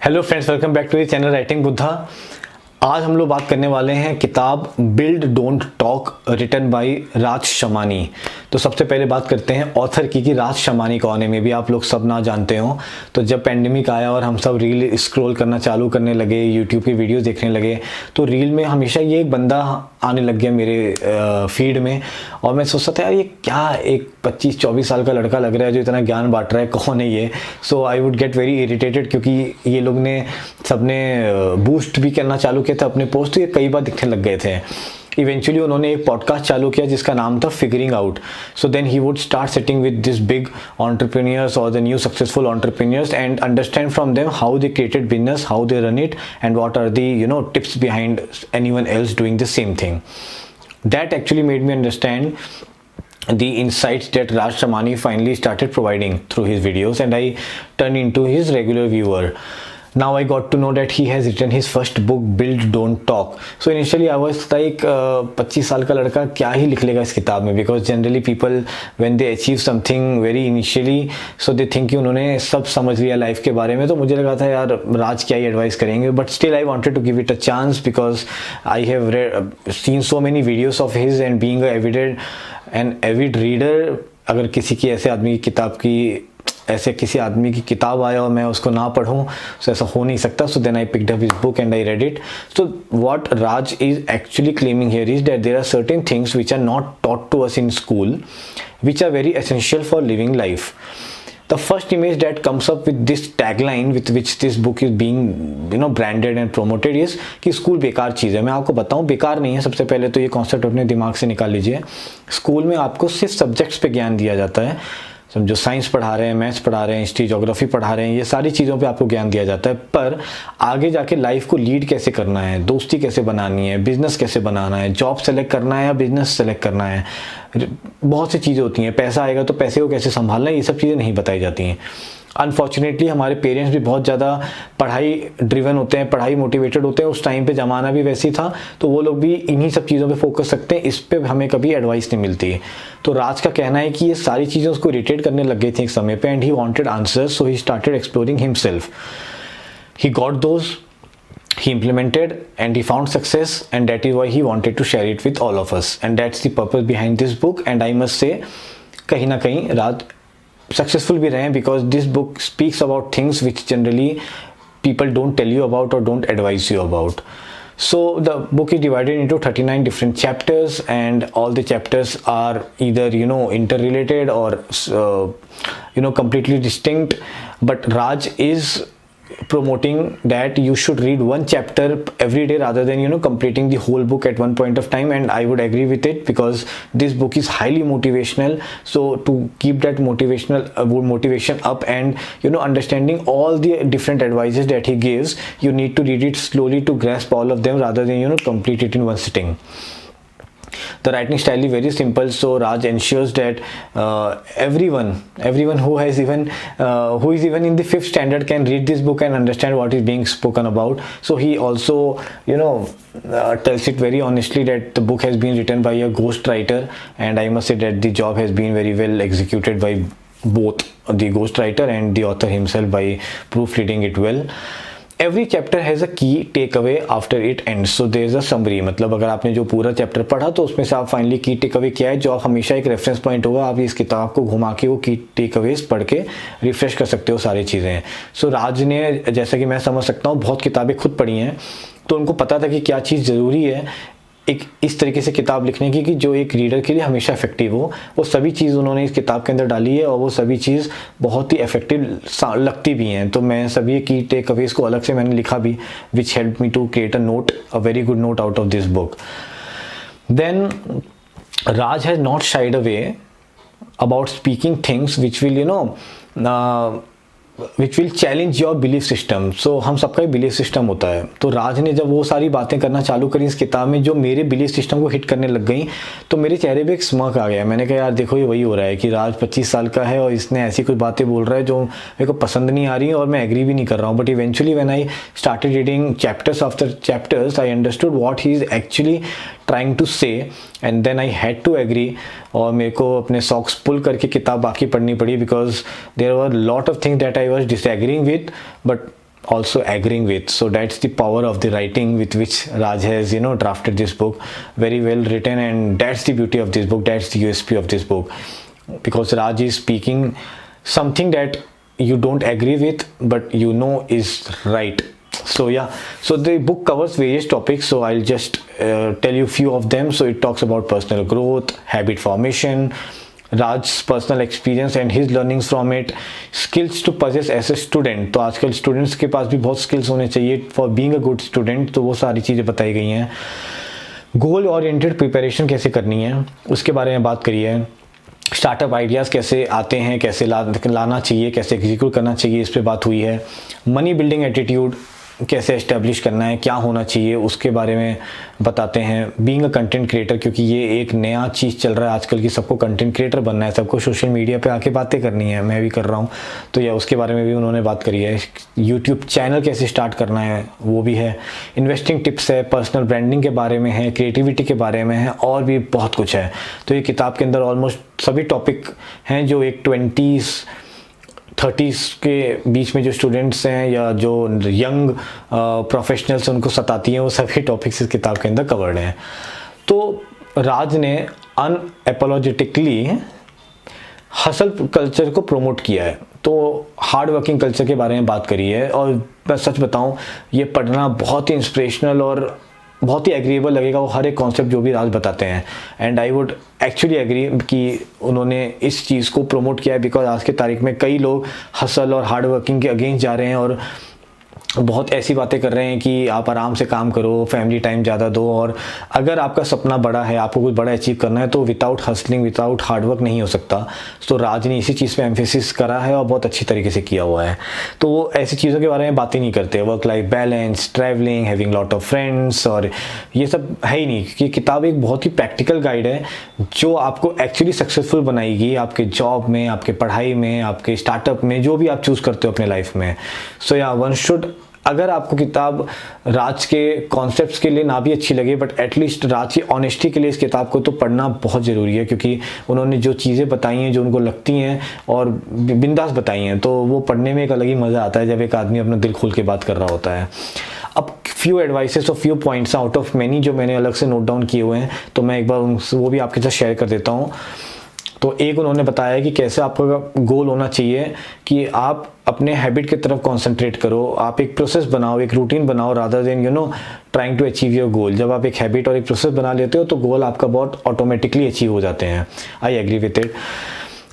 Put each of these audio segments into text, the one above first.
Hello friends, welcome back to the channel writing Buddha. आज हम लोग बात करने वाले हैं किताब build don't talk written by Raj Shamani. तो सबसे पहले बात करते हैं ऑथर की कि राज शमानी कौन है। मे भी आप लोग सब ना जानते हो। तो जब पेंडेमिक आया और हम सब रील स्क्रॉल करना चालू करने लगे, यूट्यूब की वीडियोस देखने लगे, तो रील में हमेशा ये एक बंदा आने लग गया मेरे फीड में। और मैं सोचता था यार ये क्या एक 25-24 साल का लड़का लग रहा है जो इतना ज्ञान बांट रहा है, कौन है ये। So I would get very irritated क्योंकि ये लोग ने सबने बूस्ट भी करना चालू किया था अपने पोस्ट, तो ये कई बार दिखने लग गए थे। इवेंचुअली उन्होंने एक पॉडकास्ट चालू किया जिसका नाम था figuring out. So then he would start sitting with this big entrepreneurs और the new successful entrepreneurs and understand from them how they created business, how they run it and what are the tips behind anyone else doing the same thing. That actually made me understand the insights that Raj Shamani finally started providing through his videos, and I turned into his regular viewer. Now I got to know that he has written his first book, Build Don't Talk. So initially I was like 25 साल का लड़का क्या ही लिख लेगा इस किताब में, because generally people when they achieve something very initially so they think कि उन्होंने सब समझ लिया लाइफ के बारे में। तो मुझे लगा था यार राज क्या ही एडवाइस करेंगे, but still I wanted to give it a chance because I have seen so many videos of his and being an avid reader, अगर किसी की ऐसे आदमी की किताब की ऐसे किसी आदमी की किताब आया और मैं उसको ना पढ़ूं तो ऐसा हो नहीं सकता. So then I picked up his book and I read it. So what Raj is actually claiming here is that there are certain things which are not taught to us in school which are very essential for living life. The first image that comes up with this tagline with which this book is being branded and promoted is कि school बेकार चीज़ है. मैं आपको बताऊं बेकार नहीं है. सबसे पहले तो ये कॉन्सेप्ट अपने दिमाग से निकाल लीजिए. स्कूल में आपको सिर्फ सब्जेक्ट्स पे ज्ञान दिया जाता है. समझो साइंस पढ़ा रहे हैं, मैथ्स पढ़ा रहे हैं, हिस्ट्री ज्योग्राफी पढ़ा रहे हैं, ये सारी चीज़ों पे आपको ज्ञान दिया जाता है. पर आगे जाके लाइफ को लीड कैसे करना है, दोस्ती कैसे बनानी है, बिजनेस कैसे बनाना है, जॉब सेलेक्ट करना है या बिजनेस सेलेक्ट करना है, बहुत सी चीज़ें होती हैं. पैसा आएगा तो पैसे को कैसे संभालना है, ये सब चीज़ें नहीं बताई जाती हैं. अनफॉर्चुनेटली हमारे पेरेंट्स भी बहुत ज़्यादा पढ़ाई ड्रिवन होते हैं, पढ़ाई मोटिवेटेड होते हैं. उस टाइम पे ज़माना भी वैसी था, तो वो लोग भी इन्हीं सब चीज़ों पे फोकस रखते हैं. इस पे हमें कभी एडवाइस नहीं मिलती. तो राज का कहना है कि ये सारी चीज़ें उसको इरिटेट करने लग गई थी एक समय पे and he wanted answers, so he started exploring himself. He got those, he implemented and he found success, and that is why he wanted to share it with all of us, and that's the purpose behind this book. And I must say कहीं ना कहीं राज successful भी रहे हैं because this book speaks about things which generally people don't tell you about or don't advise you about. So the book is divided into 39 different chapters, and all the chapters are either interrelated or completely distinct. But Raj is promoting that you should read one chapter every day rather than completing the whole book at one point of time, and I would agree with it because this book is highly motivational. So to keep that motivation up and understanding all the different advices that he gives, you need to read it slowly to grasp all of them rather than complete it in one sitting. The writing style is very simple, so Raj ensures that everyone who is even in the 5th standard can read this book and understand what is being spoken about. So he also tells it very honestly that the book has been written by a ghost writer, and I must say that the job has been very well executed by both the ghost writer and the author himself by proofreading it well. Every chapter has a key takeaway after it ends. So there is a summary. मतलब अगर आपने जो पूरा chapter पढ़ा तो उसमें से आप फाइनली की टेकअवे क्या है, जो आप हमेशा एक रेफरेंस पॉइंट होगा, आप इस किताब को घुमा के वो की टेकअवेज पढ़ के रिफ्रेश कर सकते हो सारी चीज़ें. सो राज ने, जैसा कि मैं समझ सकता हूँ, बहुत किताबें खुद पढ़ी हैं, तो उनको पता था कि क्या चीज़ ज़रूरी है एक इस तरीके से किताब लिखने की कि जो एक रीडर के लिए हमेशा इफेक्टिव हो. वो सभी चीज़ उन्होंने इस किताब के अंदर डाली है और वो सभी चीज़ बहुत ही इफेक्टिव लगती भी हैं. तो मैं सभी की टेक अवेज को अलग से मैंने लिखा भी, which help me to create a very good note out of this book. Then Raj has not shied away about speaking things which will challenge your belief system. So हम सबका एक बिलीफ सिस्टम होता है. तो राज ने जब वो सारी बातें करना चालू करी इस किताब में जो मेरे बिलीफ सिस्टम को हिट करने लग गई, तो मेरे चेहरे पे एक स्मर्क आ गया. मैंने कहा यार देखो ये वही हो रहा है कि राज 25 साल का है और इसने ऐसी कुछ बातें बोल रहा है जो मेरे को पसंद नहीं आ रही और मैं एग्री भी नहीं कर रहा हूँ. But eventually when I started reading chapters after chapters, I understood what he is actually trying to say, and then I had to agree. और मेरे को अपने सॉक्स पुल करके किताब बाकी पढ़नी पड़ी because there were lot of things that I was disagreeing with, but also agreeing with. So that's the power of the writing with which Raj has drafted this book. Very well written, and that's the beauty of this book, that's the USP of this book, because Raj is speaking something that you don't agree with but is right. So yeah, so the book covers various topics, so I'll just tell you few of them. So it talks about personal growth, habit formation, Raj's personal experience and his learnings from it, skills to possess as a student. तो आजकल students के पास भी बहुत skills होने चाहिए for being a good student, तो वो सारी चीज़ें बताई गई हैं। गोल ओरिएंटेड प्रिपरेशन कैसे करनी है उसके बारे में बात करी है। स्टार्टअप आइडियाज़ कैसे आते हैं, कैसे लाना चाहिए, कैसे एग्जीक्यूट करना चाहिए, इस पे बात हुई है। मनी बिल्डिंग एटीट्यूड कैसे एस्टेब्लिश करना है, क्या होना चाहिए, उसके बारे में बताते हैं। बीइंग अ कंटेंट क्रिएटर, क्योंकि ये एक नया चीज़ चल रहा है आजकल की, सबको कंटेंट क्रिएटर बनना है, सबको सोशल मीडिया पे आके बातें करनी है, मैं भी कर रहा हूँ, तो या उसके बारे में भी उन्होंने बात करी है। यूट्यूब चैनल कैसे स्टार्ट करना है वो भी है। इन्वेस्टिंग टिप्स है, पर्सनल ब्रांडिंग के बारे में है, क्रिएटिविटी के बारे में है, और भी बहुत कुछ है। तो ये किताब के अंदर ऑलमोस्ट सभी टॉपिक हैं जो एक 20-30 के बीच में जो स्टूडेंट्स हैं या जो यंग प्रोफेशनल्स उनको सताती हैं, वो सभी टॉपिक्स इस किताब के अंदर कवर्ड हैं। तो राज ने अनएपोलॉजेटिकली हसल कल्चर को प्रमोट किया है, तो हार्ड वर्किंग कल्चर के बारे में बात करी है। और मैं सच बताऊं, ये पढ़ना बहुत ही इंस्पिरेशनल और बहुत ही एग्रीएबल लगेगा, वो हर एक कॉन्सेप्ट जो भी राज बताते हैं। And I would actually agree कि उन्होंने इस चीज़ को प्रमोट किया है, बिकॉज आज के तारीख में कई लोग हसल और हार्ड वर्किंग के अगेंस्ट जा रहे हैं और बहुत ऐसी बातें कर रहे हैं कि आप आराम से काम करो, फैमिली टाइम ज़्यादा दो, और अगर आपका सपना बड़ा है, आपको कुछ बड़ा अचीव करना है, तो विदाउट हसलिंग, विदाउट हार्डवर्क नहीं हो सकता। तो राज ने इसी चीज़ पे एम्फेसिस करा है और बहुत अच्छी तरीके से किया हुआ है। तो वो ऐसी चीज़ों के बारे में बात ही नहीं करते, work life balance, travelling, having lot of friends, और ये सब है ही नहीं। कि किताब एक बहुत ही प्रैक्टिकल गाइड है जो आपको एक्चुअली सक्सेसफुल बनाएगी आपके जॉब में, आपके पढ़ाई में, आपके स्टार्टअप में, जो भी आप चूज़ करते हो अपने लाइफ में। सो या वन शुड, अगर आपको किताब राज के कॉन्सेप्ट्स के लिए ना भी अच्छी लगे, बट एटलीस्ट राज की ऑनेस्टी के लिए इस किताब को तो पढ़ना बहुत ज़रूरी है, क्योंकि उन्होंने जो चीज़ें बताई हैं जो उनको लगती हैं और बिंदास बताई हैं, तो वो पढ़ने में एक अलग ही मज़ा आता है जब एक आदमी अपना दिल खोल के बात कर रहा होता है। अब फ्यू एडवाइसेस और few points out of many जो मैंने अलग से नोट डाउन किए हुए हैं, तो मैं एक बार वो भी आपके साथ शेयर कर देता हूँ। तो एक उन्होंने बताया है कि कैसे आपका गोल होना चाहिए कि आप अपने हैबिट की तरफ कंसंट्रेट करो, आप एक प्रोसेस बनाओ, एक रूटीन बनाओ, rather than trying to achieve your goal. जब आप एक हैबिट और एक प्रोसेस बना लेते हो तो गोल आपका बहुत ऑटोमेटिकली अचीव हो जाते हैं। I agree with it.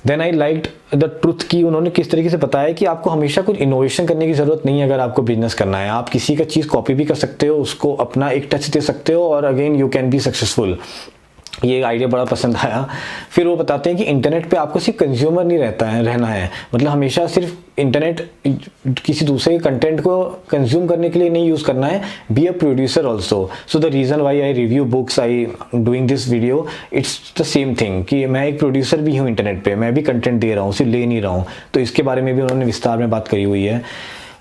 Then I liked the truth की उन्होंने किस तरीके से बताया कि आपको हमेशा कुछ इनोवेशन करने की ज़रूरत नहीं है। अगर आपको बिजनेस करना है, आप किसी का चीज़ कॉपी भी कर सकते हो, उसको अपना एक टच दे सकते हो, और again you can be successful. ये आइडिया बड़ा पसंद आया। फिर वो बताते हैं कि इंटरनेट पे आपको सिर्फ कंज्यूमर नहीं रहना है, मतलब हमेशा सिर्फ इंटरनेट किसी दूसरे कंटेंट को कंज्यूम करने के लिए नहीं यूज़ करना है, be a producer also. So the reason why I review books, I doing this video, it's the same thing कि मैं एक प्रोड्यूसर भी हूँ इंटरनेट पे, मैं भी कंटेंट दे रहा हूँ, सिर्फ ले नहीं रहा हूँ। तो इसके बारे में भी उन्होंने विस्तार में बात करी हुई है।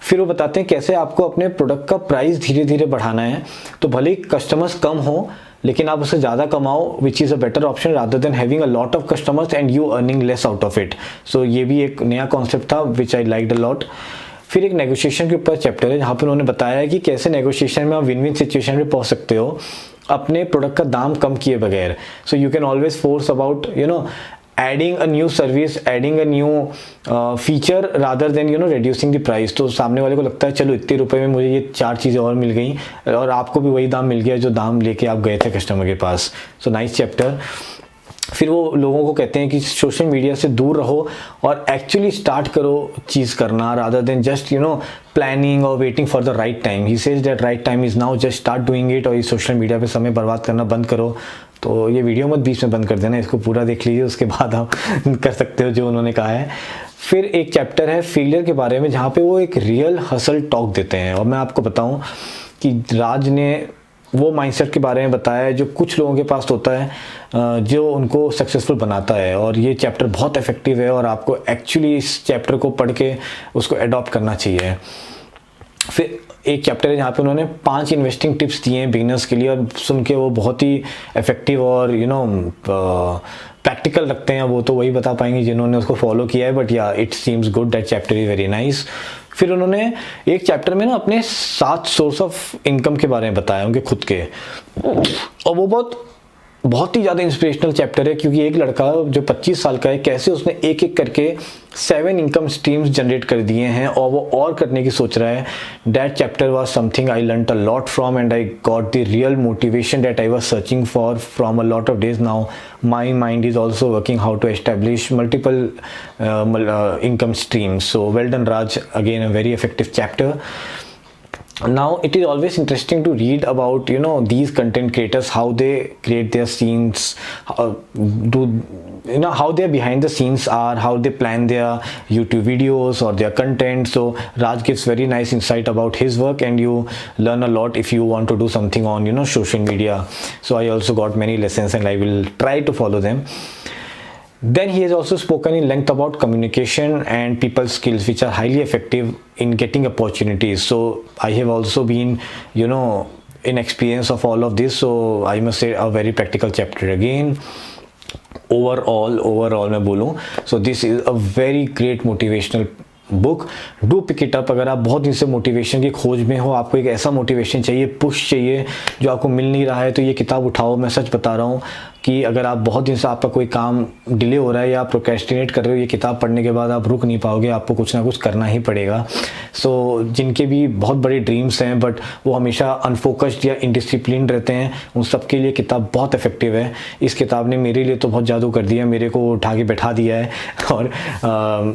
फिर वो बताते हैं कैसे आपको अपने प्रोडक्ट का प्राइस धीरे धीरे बढ़ाना है। तो भले ही कस्टमर्स कम हो, लेकिन आप उससे ज़्यादा कमाओ, which is a better option rather than having a lot of customers and you earning less out of it. So ये भी एक नया कॉन्सेप्ट था विच आई लाइक्ड अ लॉट। फिर एक नेगोशिएशन के ऊपर चैप्टर है जहाँ पे उन्होंने बताया है कि कैसे नेगोशिएशन में आप विन विन सिचुएशन में पहुँच सकते हो अपने प्रोडक्ट का दाम कम किए बगैर। So you can always force about adding a new service, adding a new feature rather than reducing the price। तो सामने वाले को लगता है चलो इतने रुपए में मुझे ये 4 चीज़ें और मिल गई और आपको भी वही दाम मिल गया जो दाम लेके आप गए थे कस्टमर के पास। So nice chapter. फिर वो लोगों को कहते हैं कि सोशल मीडिया से दूर रहो और एक्चुअली स्टार्ट करो चीज़ करना रादर देन जस्ट प्लानिंग और waiting for the right time. He says that right time is now, just start doing it. और ये सोशल मीडिया पे समय बर्बाद करना बंद करो। तो ये वीडियो मत बीच में बंद कर देना, इसको पूरा देख लीजिए, उसके बाद आप कर सकते हो जो उन्होंने कहा है। फिर एक चैप्टर है फेलियर के बारे में जहाँ पे वो एक रियल हसल टॉक देते हैं। और मैं आपको बताऊँ कि राज ने वो माइंडसेट के बारे में बताया है जो कुछ लोगों के पास होता है जो उनको सक्सेसफुल बनाता है। और ये चैप्टर बहुत इफेक्टिव है और आपको एक्चुअली इस चैप्टर को पढ़ के उसको अडॉप्ट करना चाहिए। फिर एक चैप्टर है जहाँ पे उन्होंने 5 इन्वेस्टिंग टिप्स दिए हैं बिगिनर्स के लिए और सुन के वो बहुत ही इफेक्टिव और प्रैक्टिकल लगते हैं। वो तो वही बता पाएंगे जिन्होंने उसको फॉलो किया है, बट या it seems good, that chapter is very nice. फिर उन्होंने एक चैप्टर में ना अपने 7 सोर्स ऑफ इनकम के बारे में बताया, उनके खुद के, और वो बहुत ही ज़्यादा इंस्पिरेशनल चैप्टर है, क्योंकि एक लड़का जो 25 साल का है, कैसे उसने एक एक करके 7 इनकम स्ट्रीम्स जनरेट कर दिए हैं और वो और करने की सोच रहा है. That chapter was something I learned a lot from and I got the real motivation that I was searching for from a lot of days. Now my mind is also working how to establish multiple income streams. So well done, Raj. Again, a very effective chapter. Now it is always interesting to read about these content creators, how they create their scenes, how their behind the scenes are, how they plan their YouTube videos or their content. So Raj gives very nice insight about his work, and you learn a lot if you want to do something on social media. So I also got many lessons and I will try to follow them. Then he has also spoken in length about communication and people skills, which are highly effective in getting opportunities. So I have also been in experience of all of this, so I must say a very practical chapter again. Overall मैं बोलूँ, so this is a very great motivational book. Do pick it up. अगर आप बहुत दिन से motivation की खोज में हो, आपको एक ऐसा मोटिवेशन चाहिए, पुश चाहिए जो आपको मिल नहीं रहा है, तो ये किताब उठाओ. मैं सच बता रहा हूँ कि अगर आप बहुत दिन से आपका कोई काम डिले हो रहा है या आप प्रोक्रेस्टिनेट कर रहे हो, ये किताब पढ़ने के बाद आप रुक नहीं पाओगे, आपको कुछ ना कुछ करना ही पड़ेगा. सो जिनके भी बहुत बड़े ड्रीम्स हैं बट वो हमेशा अनफोकस्ड या इनडिसिप्लिन रहते हैं, उन सब के लिए किताब बहुत इफेक्टिव है. इस किताब ने मेरे लिए तो बहुत जादू कर दिया, मेरे को उठा के बैठा दिया है. और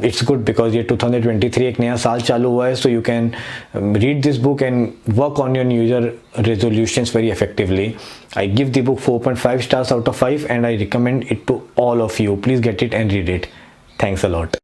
इट्स गुड बिकॉज ये 2023 एक नया साल चालू हुआ है. So you can read this book and work on your new year resolutions very effectively. I give the book 4.5 stars out of 5 and I recommend it to all of you. Please get it and read it. Thanks a lot.